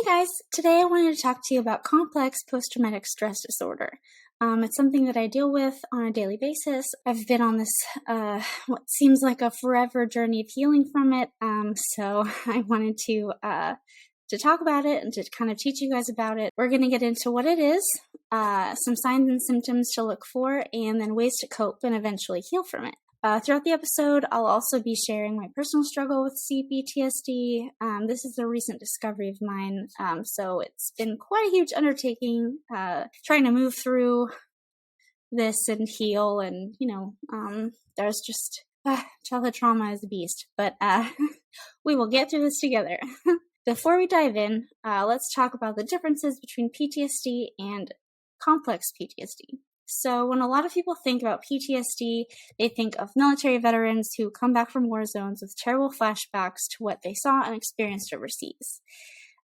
Guys, today I wanted to talk to you about complex post-traumatic stress disorder. It's something that I deal with on a daily basis. I've been on this, what seems like a forever journey of healing from it. So I wanted to talk about it and to kind of teach you guys about it. We're going to get into what it is, some signs and symptoms to look for, and then ways to cope and eventually heal from it. Throughout the episode, I'll also be sharing my personal struggle with CPTSD. This is a recent discovery of mine, so it's been quite a huge undertaking, trying to move through this and heal, and, there's just, childhood trauma is a beast, but we will get through this together. Before we dive in, let's talk about the differences between PTSD and complex PTSD. So when a lot of people think about PTSD, they think of military veterans who come back from war zones with terrible flashbacks to what they saw and experienced overseas.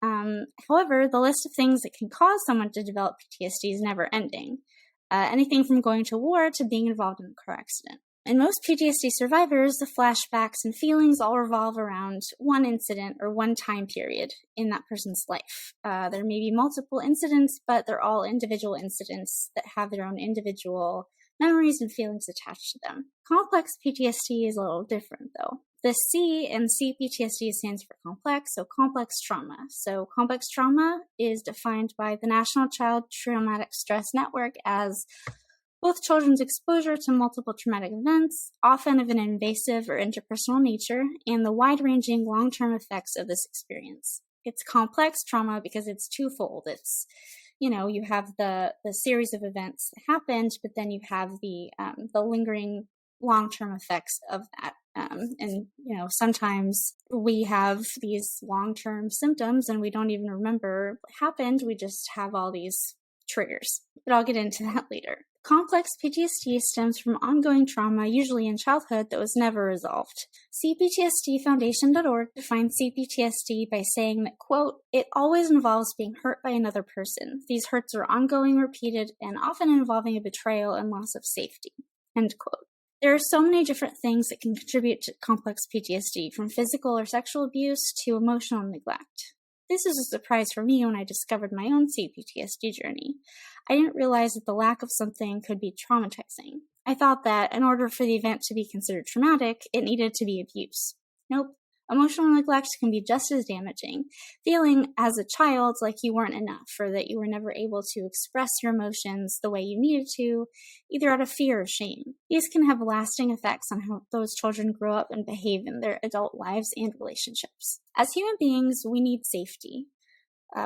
However, the list of things that can cause someone to develop PTSD is never ending. Anything from going to war to being involved in a car accident. In most PTSD survivors, the flashbacks and feelings all revolve around one incident or one time period in that person's life. There may be multiple incidents, but they're all individual incidents that have their own individual memories and feelings attached to them. Complex PTSD is a little different, though. The C in CPTSD stands for complex, so complex trauma. So complex trauma is defined by the National Child Traumatic Stress Network as both children's exposure to multiple traumatic events, often of an invasive or interpersonal nature, and the wide-ranging long-term effects of this experience. It's complex trauma because it's twofold. It's, you have the series of events that happened, but then you have the lingering long-term effects of that. Sometimes we have these long-term symptoms and we don't even remember what happened. We just have all these triggers, but I'll get into that later. Complex PTSD stems from ongoing trauma, usually in childhood, that was never resolved. CPTSDfoundation.org defines CPTSD by saying that, quote, it always involves being hurt by another person. These hurts are ongoing, repeated, and often involving a betrayal and loss of safety, end quote. There are so many different things that can contribute to complex PTSD, from physical or sexual abuse to emotional neglect. This is a surprise for me when I discovered my own CPTSD journey. I didn't realize that the lack of something could be traumatizing. I thought that in order for the event to be considered traumatic, it needed to be abuse. Nope. Emotional neglect can be just as damaging. Feeling as a child like you weren't enough, or that you were never able to express your emotions the way you needed to, either out of fear or shame. These can have lasting effects on how those children grow up and behave in their adult lives and relationships. As human beings, we need safety.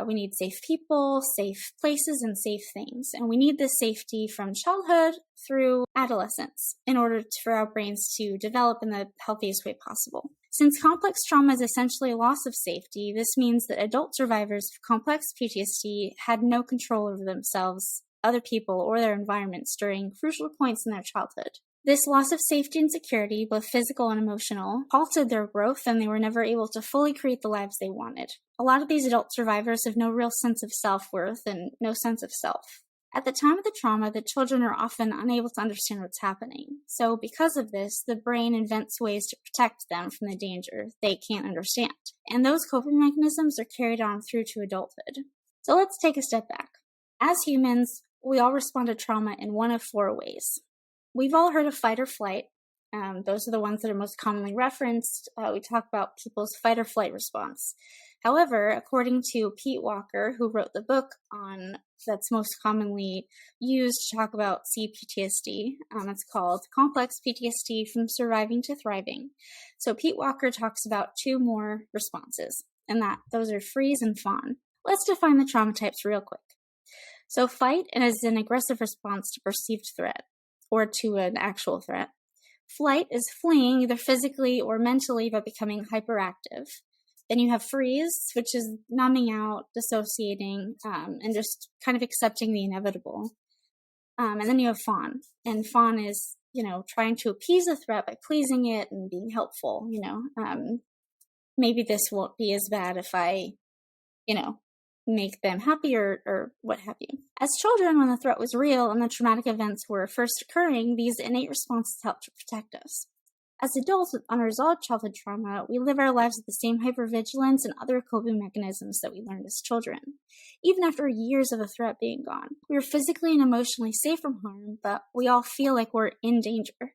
We need safe people, safe places, and safe things. And we need this safety from childhood through adolescence in order for our brains to develop in the healthiest way possible. Since complex trauma is essentially a loss of safety, this means that adult survivors of complex PTSD had no control over themselves, other people, or their environments during crucial points in their childhood. This loss of safety and security, both physical and emotional, halted their growth, and they were never able to fully create the lives they wanted. A lot of these adult survivors have no real sense of self-worth and no sense of self. At the time of the trauma, the children are often unable to understand what's happening. So because of this, the brain invents ways to protect them from the danger they can't understand. And those coping mechanisms are carried on through to adulthood. So let's take a step back. As humans, we all respond to trauma in one of four ways. We've all heard of fight or flight. Those are the ones that are most commonly referenced. We talk about people's fight or flight response. However, according to Pete Walker, who wrote the book that's most commonly used to talk about CPTSD, it's called Complex PTSD from Surviving to Thriving. So Pete Walker talks about two more responses, and those are freeze and fawn. Let's define the trauma types real quick. So fight is an aggressive response to perceived threat, or to an actual threat. Flight is fleeing either physically or mentally by becoming hyperactive. Then you have freeze, which is numbing out, dissociating, and just kind of accepting the inevitable. And then you have fawn. And fawn is, trying to appease a threat by pleasing it and being helpful. Maybe this won't be as bad if I, make them happy or what have you. As children, when the threat was real and the traumatic events were first occurring, these innate responses helped to protect us. As adults with unresolved childhood trauma, we live our lives with the same hypervigilance and other coping mechanisms that we learned as children, even after years of a threat being gone. We are physically and emotionally safe from harm, but we all feel like we're in danger.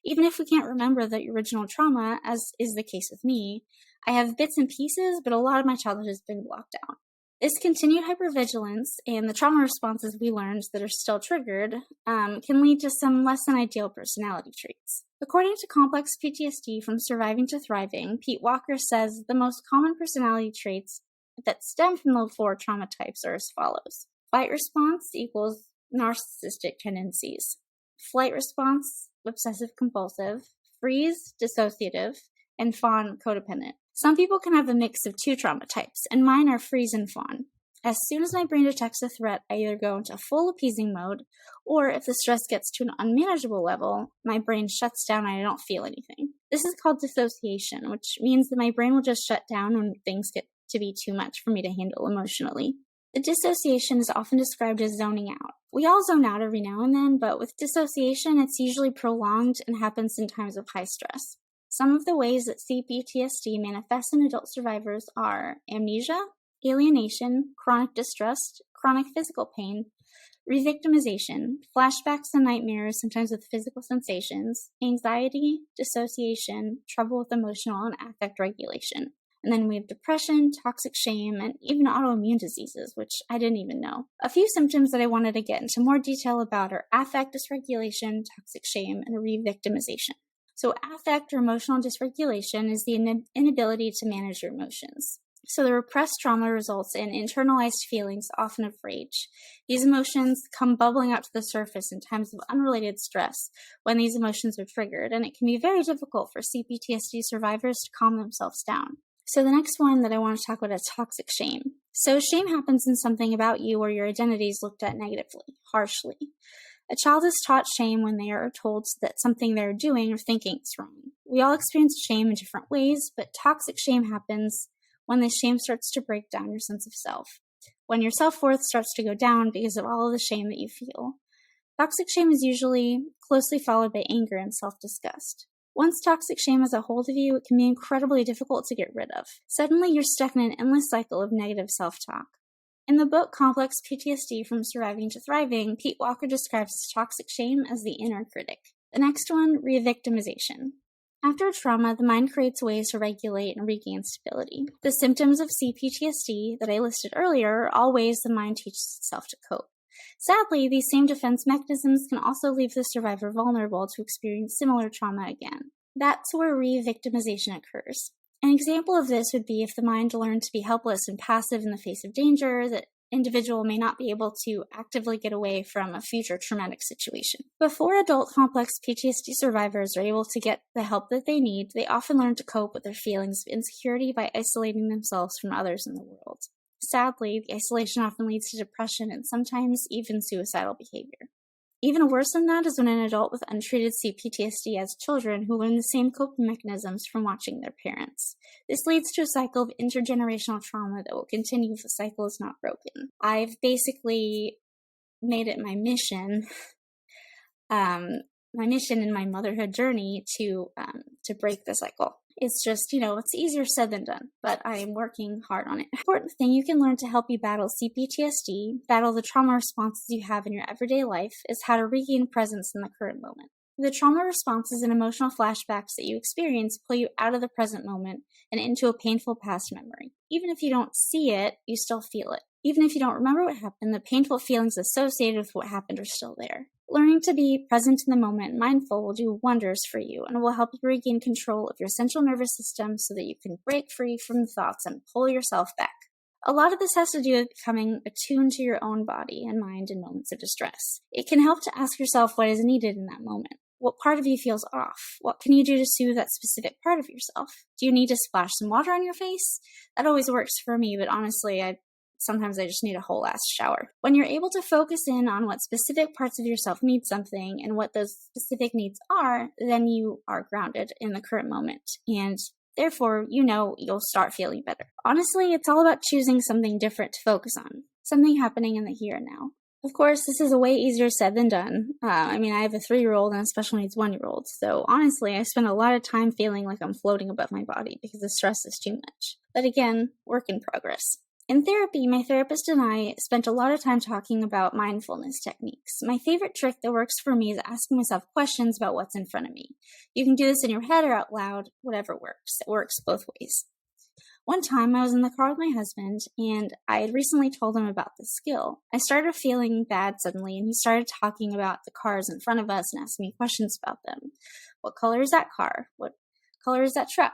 Even if we can't remember the original trauma, as is the case with me, I have bits and pieces, but a lot of my childhood has been blocked out. This continued hypervigilance and the trauma responses we learned that are still triggered can lead to some less than ideal personality traits. According to Complex PTSD from Surviving to Thriving, Pete Walker says the most common personality traits that stem from the 4 trauma types are as follows. Fight response equals narcissistic tendencies. Flight response, obsessive compulsive. Freeze, dissociative. And fawn, codependent. Some people can have a mix of 2 trauma types, and mine are freeze and fawn. As soon as my brain detects a threat, I either go into full appeasing mode, or if the stress gets to an unmanageable level, my brain shuts down and I don't feel anything. This is called dissociation, which means that my brain will just shut down when things get to be too much for me to handle emotionally. The dissociation is often described as zoning out. We all zone out every now and then, but with dissociation, it's usually prolonged and happens in times of high stress. Some of the ways that CPTSD manifests in adult survivors are amnesia, alienation, chronic distrust, chronic physical pain, revictimization, flashbacks and nightmares, sometimes with physical sensations, anxiety, dissociation, trouble with emotional and affect regulation. And then we have depression, toxic shame, and even autoimmune diseases, which I didn't even know. A few symptoms that I wanted to get into more detail about are affect dysregulation, toxic shame, and revictimization. So affect or emotional dysregulation is the inability to manage your emotions. So the repressed trauma results in internalized feelings, often of rage. These emotions come bubbling up to the surface in times of unrelated stress when these emotions are triggered, and it can be very difficult for CPTSD survivors to calm themselves down. So the next one that I want to talk about is toxic shame. So shame happens in something about you where your identity is looked at negatively, harshly. A child is taught shame when they are told that something they're doing or thinking is wrong. We all experience shame in different ways, but toxic shame happens when the shame starts to break down your sense of self. When your self-worth starts to go down because of all of the shame that you feel. Toxic shame is usually closely followed by anger and self-disgust. Once toxic shame has a hold of you, it can be incredibly difficult to get rid of. Suddenly, you're stuck in an endless cycle of negative self-talk. In the book Complex PTSD from Surviving to Thriving, Pete Walker describes toxic shame as the inner critic. The next one, revictimization. After a trauma, the mind creates ways to regulate and regain stability. The symptoms of CPTSD that I listed earlier are all ways the mind teaches itself to cope. Sadly, these same defense mechanisms can also leave the survivor vulnerable to experience similar trauma again. That's where re-victimization occurs. An example of this would be if the mind learned to be helpless and passive in the face of danger, the individual may not be able to actively get away from a future traumatic situation. Before adult complex PTSD survivors are able to get the help that they need, they often learn to cope with their feelings of insecurity by isolating themselves from others in the world. Sadly, the isolation often leads to depression and sometimes even suicidal behavior. Even worse than that is when an adult with untreated CPTSD has children who learn the same coping mechanisms from watching their parents. This leads to a cycle of intergenerational trauma that will continue if the cycle is not broken. I've basically made it my mission in my motherhood journey to break the cycle. It's just, it's easier said than done, but I am working hard on it. An important thing you can learn to help you battle CPTSD, battle the trauma responses you have in your everyday life, is how to regain presence in the current moment. The trauma responses and emotional flashbacks that you experience pull you out of the present moment and into a painful past memory. Even if you don't see it, you still feel it. Even if you don't remember what happened, the painful feelings associated with what happened are still there. Learning to be present in the moment and mindful will do wonders for you and will help you regain control of your central nervous system so that you can break free from the thoughts and pull yourself back. A lot of this has to do with becoming attuned to your own body and mind in moments of distress. It can help to ask yourself what is needed in that moment. What part of you feels off? What can you do to soothe that specific part of yourself? Do you need to splash some water on your face? That always works for me, but honestly, sometimes I just need a whole ass shower. When you're able to focus in on what specific parts of yourself need something and what those specific needs are, then you are grounded in the current moment. And therefore, you'll start feeling better. Honestly, it's all about choosing something different to focus on. Something happening in the here and now. Of course, this is way easier said than done. I have a 3-year-old and a special needs 1-year-old, so honestly, I spend a lot of time feeling like I'm floating above my body because the stress is too much. But again, work in progress. In therapy, my therapist and I spent a lot of time talking about mindfulness techniques. My favorite trick that works for me is asking myself questions about what's in front of me. You can do this in your head or out loud, whatever works. It works both ways. One time I was in the car with my husband, and I had recently told him about this skill. I started feeling bad suddenly, and he started talking about the cars in front of us and asking me questions about them. What color is that car? What color is that truck?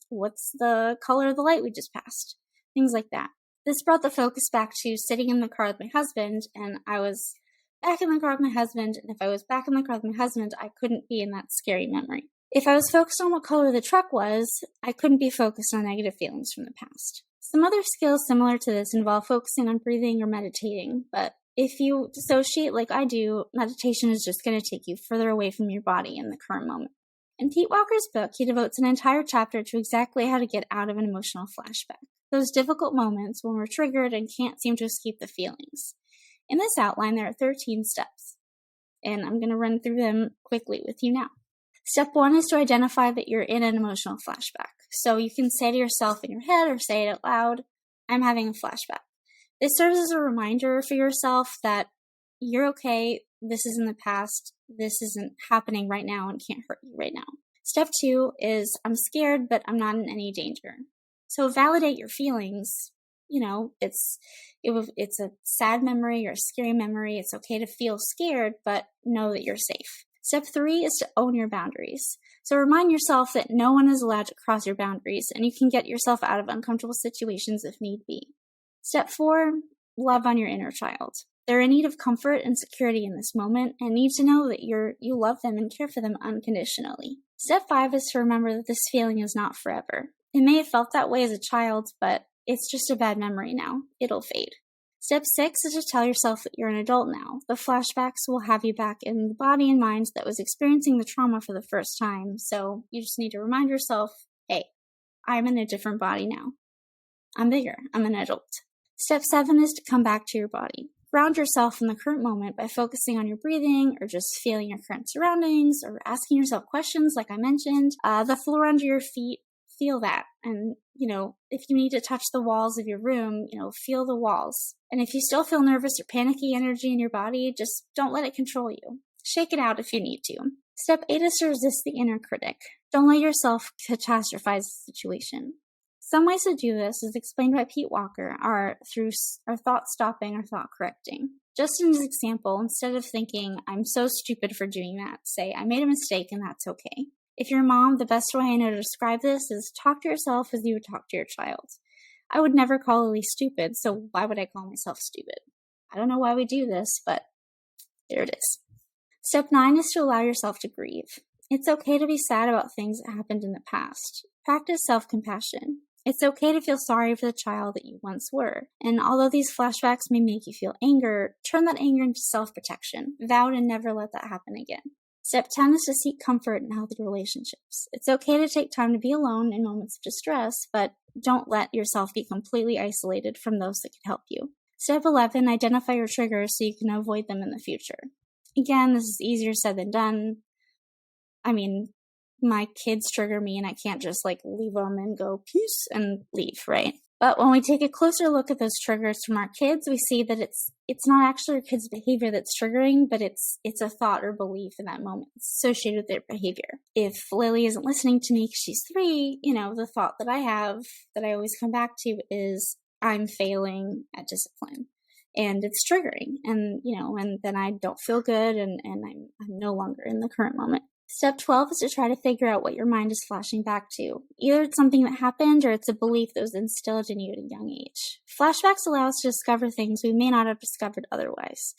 What's the color of the light we just passed? Things like that. This brought the focus back to sitting in the car with my husband, and I was back in the car with my husband, and if I was back in the car with my husband, I couldn't be in that scary memory. If I was focused on what color the truck was, I couldn't be focused on negative feelings from the past. Some other skills similar to this involve focusing on breathing or meditating, but if you dissociate like I do, meditation is just going to take you further away from your body in the current moment. In Pete Walker's book, he devotes an entire chapter to exactly how to get out of an emotional flashback. Those difficult moments when we're triggered and can't seem to escape the feelings. In this outline, there are 13 steps, and I'm going to run through them quickly with you now. Step 1 is to identify that you're in an emotional flashback. So you can say to yourself in your head or say it out loud, I'm having a flashback. This serves as a reminder for yourself that you're okay, this is in the past, this isn't happening right now and can't hurt you right now. Step 2 is I'm scared, but I'm not in any danger. So validate your feelings. It's a sad memory or a scary memory. It's okay to feel scared, but know that you're safe. Step 3 is to own your boundaries. So remind yourself that no one is allowed to cross your boundaries, and you can get yourself out of uncomfortable situations if need be. Step 4, love on your inner child. They're in need of comfort and security in this moment and need to know that you love them and care for them unconditionally. Step 5 is to remember that this feeling is not forever. It may have felt that way as a child, but it's just a bad memory now. It'll fade. Step 6 is to tell yourself that you're an adult now. The flashbacks will have you back in the body and mind that was experiencing the trauma for the first time, so you just need to remind yourself, hey, I'm in a different body now. I'm bigger. I'm an adult. Step 7 is to come back to your body. Ground yourself in the current moment by focusing on your breathing or just feeling your current surroundings or asking yourself questions like I mentioned. The floor under your feet, feel that. And, if you need to touch the walls of your room, feel the walls. And if you still feel nervous or panicky energy in your body, just don't let it control you. Shake it out if you need to. Step 8 is to resist the inner critic. Don't let yourself catastrophize the situation. Some ways to do this, as explained by Pete Walker, are through our thought stopping or thought correcting. Just in his example, instead of thinking, I'm so stupid for doing that, say, I made a mistake and that's okay. If you're a mom, the best way I know to describe this is talk to yourself as you would talk to your child. I would never call Elise stupid, so why would I call myself stupid? I don't know why we do this, but there it is. Step 9 is to allow yourself to grieve. It's okay to be sad about things that happened in the past. Practice self-compassion. It's okay to feel sorry for the child that you once were. And although these flashbacks may make you feel anger, turn that anger into self-protection. Vow to never let that happen again. Step 10 is to seek comfort in healthy relationships. It's okay to take time to be alone in moments of distress, but don't let yourself be completely isolated from those that can help you. Step 11, identify your triggers so you can avoid them in the future. Again, this is easier said than done. My kids trigger me and I can't just leave them and go peace and leave, right? But when we take a closer look at those triggers from our kids, we see that it's not actually our kids' behavior that's triggering, but it's a thought or belief in that moment associated with their behavior. If Lily isn't listening to me because she's 3, the thought that I have that I always come back to is I'm failing at discipline. And it's triggering, and then I don't feel good, and I'm no longer in the current moment. Step 12 is to try to figure out what your mind is flashing back to. Either it's something that happened or it's a belief that was instilled in you at a young age. Flashbacks allow us to discover things we may not have discovered otherwise.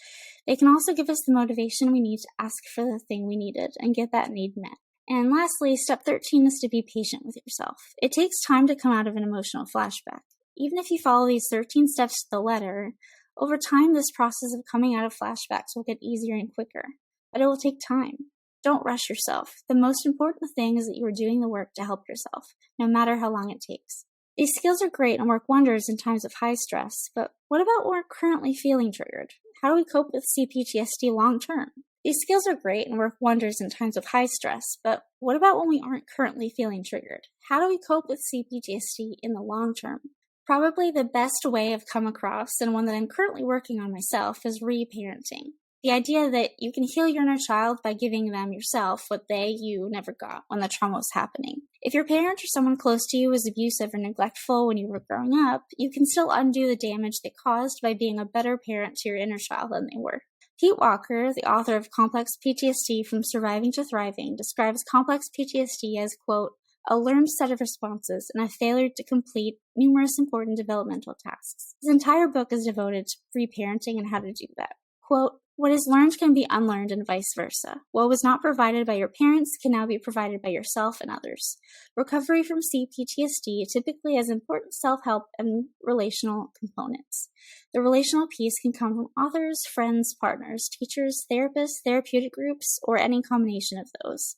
They can also give us the motivation we need to ask for the thing we needed and get that need met. And lastly, step 13 is to be patient with yourself. It takes time to come out of an emotional flashback. Even if you follow these 13 steps to the letter, over time this process of coming out of flashbacks will get easier and quicker, but it will take time. Don't rush yourself. The most important thing is that you are doing the work to help yourself, no matter how long it takes. These skills are great and work wonders in times of high stress, but what about when we're currently feeling triggered? How do we cope with CPTSD long term? These skills are great and work wonders in times of high stress, but what about when we aren't currently feeling triggered? How do we cope with CPTSD in the long term? Probably the best way I've come across, and one that I'm currently working on myself, is reparenting. The idea that you can heal your inner child by giving them yourself what you never got when the trauma was happening. If your parent or someone close to you was abusive or neglectful when you were growing up, you can still undo the damage they caused by being a better parent to your inner child than they were. Pete Walker, the author of Complex PTSD From Surviving to Thriving, describes complex PTSD as, quote, a learned set of responses and a failure to complete numerous important developmental tasks. His entire book is devoted to reparenting and how to do that. Quote, what is learned can be unlearned and vice versa. What was not provided by your parents can now be provided by yourself and others. Recovery from CPTSD typically has important self-help and relational components. The relational piece can come from authors, friends, partners, teachers, therapists, therapeutic groups, or any combination of those.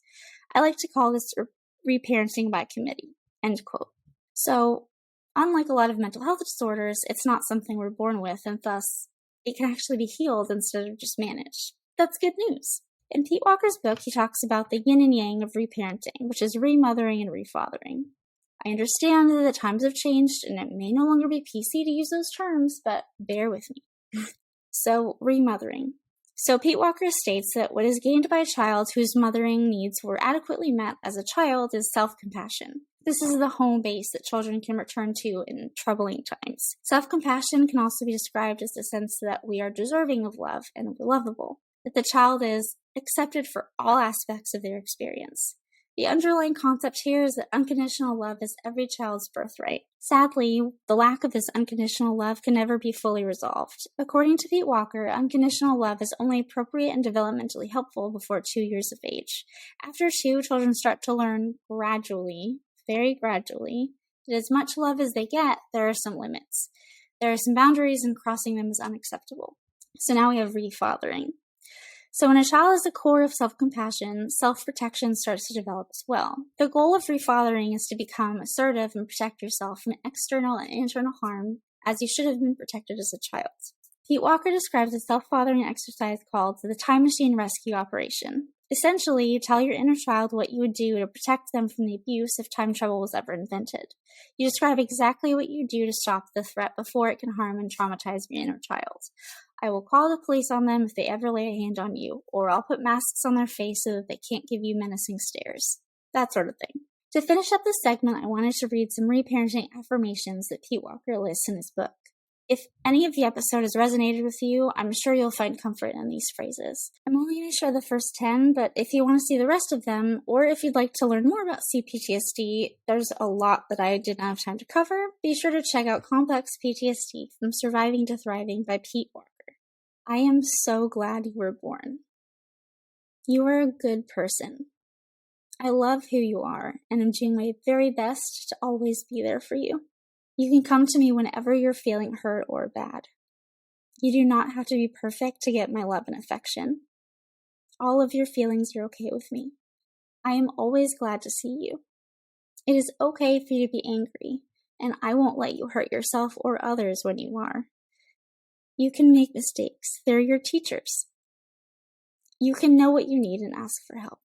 I like to call this reparenting by committee, end quote. So, unlike a lot of mental health disorders, it's not something we're born with, and thus it can actually be healed instead of just managed. That's good news. In Pete Walker's book, he talks about the yin and yang of reparenting, which is remothering and refathering. I understand that the times have changed and it may no longer be PC to use those terms, but bear with me. So, remothering. So Pete Walker states that what is gained by a child whose mothering needs were adequately met as a child is self-compassion. This is the home base that children can return to in troubling times. Self-compassion can also be described as the sense that we are deserving of love and we're lovable, that the child is accepted for all aspects of their experience. The underlying concept here is that unconditional love is every child's birthright. Sadly, the lack of this unconditional love can never be fully resolved. According to Pete Walker, unconditional love is only appropriate and developmentally helpful before 2 years of age. After 2, children start to learn gradually, very gradually, that as much love as they get, there are some limits. There are some boundaries, and crossing them is unacceptable. So now we have refathering. So when a child has a core of self-compassion, self-protection starts to develop as well. The goal of refathering is to become assertive and protect yourself from external and internal harm, as you should have been protected as a child. Pete Walker describes a self-fathering exercise called the Time Machine Rescue Operation. Essentially, you tell your inner child what you would do to protect them from the abuse if time travel was ever invented. You describe exactly what you do to stop the threat before it can harm and traumatize your inner child. I will call the police on them if they ever lay a hand on you, or I'll put masks on their face so that they can't give you menacing stares. That sort of thing. To finish up this segment, I wanted to read some reparenting affirmations that Pete Walker lists in his book. If any of the episode has resonated with you, I'm sure you'll find comfort in these phrases. I'm only going to share the first 10, but if you want to see the rest of them, or if you'd like to learn more about CPTSD, there's a lot that I didn't have time to cover. Be sure to check out Complex PTSD From Surviving to Thriving by Pete Walker. I am so glad you were born. You are a good person. I love who you are, and I'm doing my very best to always be there for you. You can come to me whenever you're feeling hurt or bad. You do not have to be perfect to get my love and affection. All of your feelings are okay with me. I am always glad to see you. It is okay for you to be angry, and I won't let you hurt yourself or others when you are. You can make mistakes. They're your teachers. You can know what you need and ask for help.